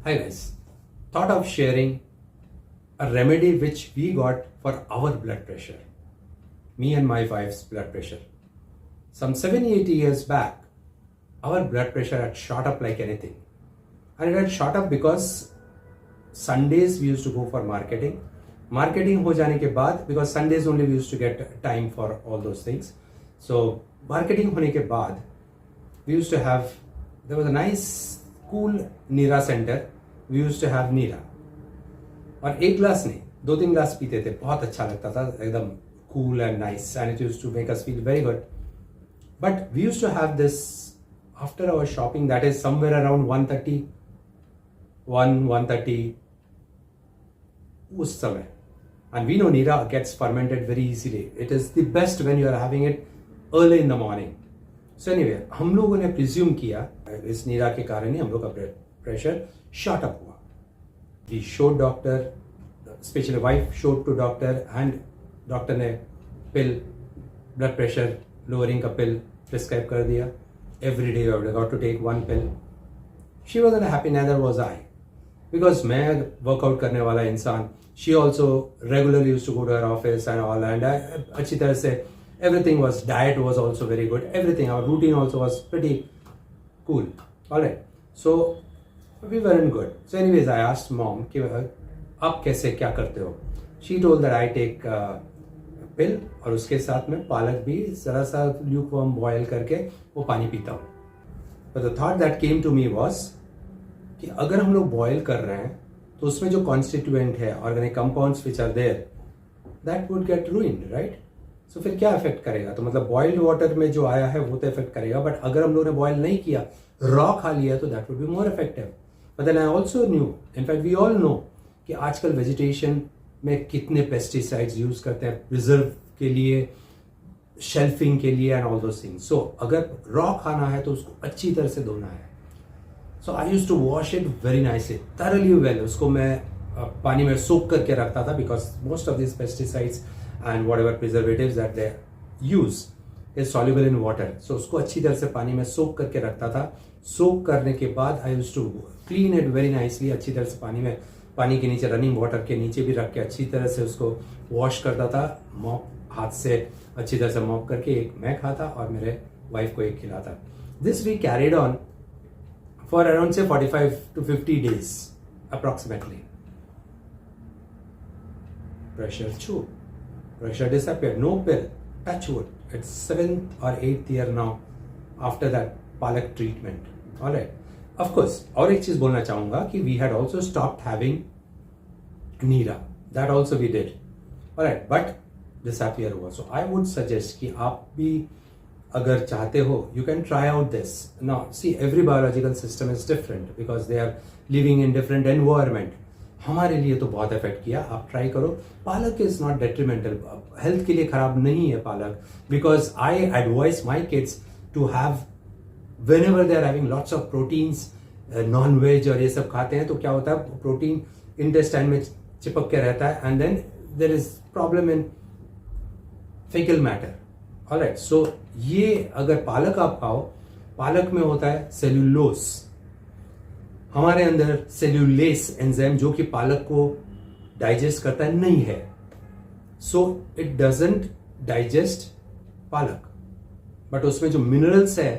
Hi guys, thought of sharing a remedy which we got for our blood pressure, me and my wife's blood pressure. Some 70-80 years back, our blood pressure had shot up like anything. And it had shot up because Sundays we used to go for marketing. Marketing ho jane ke baad, because Sundays only we used to get time for all those things. So marketing hone ke baad, we used to have, there was a nice cool neera centre, we use to have neera. और एक glass नहीं, 2-3 glass पीते थे, बहुत अच्छा लगता था, एकदम cool and nice, and it use to make us feel very good. But we use to have this after our shopping, that is somewhere around 1:30 उस समय. And we know neera gets fermented very easily. It is the best when you are having it early in the morning. So anyway, हम लोगों ने presume किया इस नीरा के कारण ही हम लोग का प्रेशर शॉट अप हुआ. We showed doctor, especially wife showed to doctor, and doctor ने पिल, ब्लड प्रेशर लोअरिंग का पिल प्रिस्क्राइब कर दिया. Every day you got to take 1 pill. She was not happy, neither was I, because मैं workout करने वाला इंसान. She also regularly used to go to her office and all, and अच्छी तरह से everything was, diet was also very good, everything, our routine also was pretty cool. All right, so we weren't good. So anyways, I asked mom कि आप कैसे क्या करते हो. She told that I take pill और उसके साथ में पालक भी जरा सा lukewarm boil करके वो पानी पीता हूँ. But the thought that came to me was कि अगर हम लोग boil कर रहे हैं तो उसमें जो constituent है, organic compounds which are there, that would get ruined, right? So फिर क्या इफेक्ट करेगा. तो मतलब बॉइल्ड वाटर में जो आया है वो तो इफेक्ट करेगा, बट अगर हम लोगों ने बॉयल नहीं किया, रॉ खा लिया, तो that would be more effective. But then I also knew, in fact we all know कि आजकल वेजिटेशन में कितने पेस्टिसाइड्स यूज करते हैं प्रिजर्व के लिए, शेल्फिंग के लिए एंड ऑल दोस थिंग्स. सो अगर रॉ खाना है तो उसको अच्छी तरह से धोना है. So I used to wash it very nicely, thoroughly well. उसको मैं पानी में सोक करके रखता था, because most of this pesticides and whatever preservatives that they use is soluble in water. So उसको अच्छी तरह से पानी में सोक करके रखता था. सोक करने के बाद I used to clean it very nicely. अच्छी तरह से पानी के नीचे, रनिंग वाटर के नीचे भी रख के अच्छी तरह से उसको वॉश करता था. मॉप, हाथ से अच्छी तरह से मॉप करके एक मैं खाता और मेरे वाइफ को एक खिलाता. This we carried on for around से 45 to 50 days approximately. Pressure too. Pressure disappeared, no pill, touch wood. It's 7th or 8th year now after that palak treatment. All right. Of course, और एक चीज बोलना चाहूंगा कि we had also stopped having Neera. That also we did. All right, but disappear हुआ. So I would suggest कि आप भी अगर चाहते हो, you can try out this. Now, see, every biological system is different because they are living in different environment. हमारे लिए तो बहुत इफेक्ट किया. आप ट्राई करो. पालक इज नॉट डेट्रीमेंटल, हेल्थ के लिए खराब नहीं है पालक, because I advice my kids to have whenever they are having lots of proteins, non veg और ये सब खाते हैं तो क्या होता है, प्रोटीन इंटेस्टाइन में चिपक के रहता है, and then there is problem in faecal matter. Alright, so ये अगर पालक आप खाओ, पालक में होता है सेल्यूलोस. हमारे अंदर सेल्यूलेस एंजाइम जो कि पालक को डाइजेस्ट करता है नहीं है. सो इट डजंट डाइजेस्ट पालक, बट उसमें जो मिनरल्स है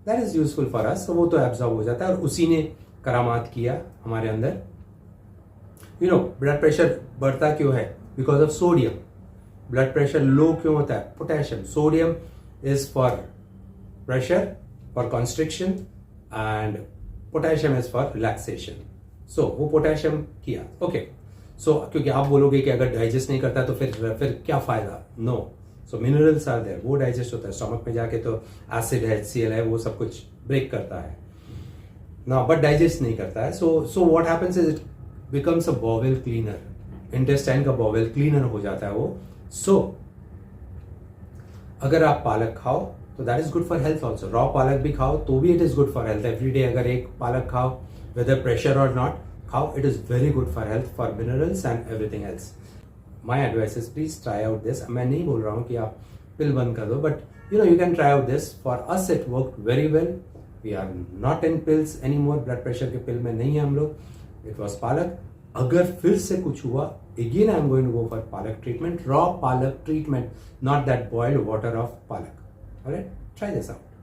that is useful for us, तो वो तो एब्जॉर्ब हो जाता है. और उसी ने करामात किया हमारे अंदर. यू नो, ब्लड प्रेशर बढ़ता क्यों है? Because of sodium. Blood pressure low क्यों होता है? Potassium. Sodium is for pressure, for constriction, and potassium is for relaxation. So वो पोटेशियम किया. ओके, सो क्योंकि आप बोलोगे कि अगर डाइजेस्ट नहीं करता तो फिर क्या फायदा? No. So minerals are there, वो डाइजेस्ट होता है. स्टमक में जाके तो एसिड है, HCl है, वो सब कुछ ब्रेक करता है ना, बट डाइजेस्ट नहीं करता है. So what happens is it becomes a bowel cleaner. Intestine का बॉवेल क्लीनर हो जाता है वो. सो अगर आप पालक खाओ तो that is good for health also. Raw पालक भी खाओ तो भी it is good for health. Every day अगर एक पालक खाओ, वेदर प्रेशर और नॉट, खाओ, it is very good for health, for minerals and everything else. My advice is please try out this. मैं नहीं बोल रहा हूँ कि आप पिल बंद कर दो, but you know, you can try out this. For us it work very well. We are not in pills any more. Blood pressure के पिल में नहीं है हम लोग. इट वॉज पालक. अगर फिर से कुछ हुआ, again I am going to go for palak treatment, raw palak treatment, not that boiled water of palak. All right, try this out.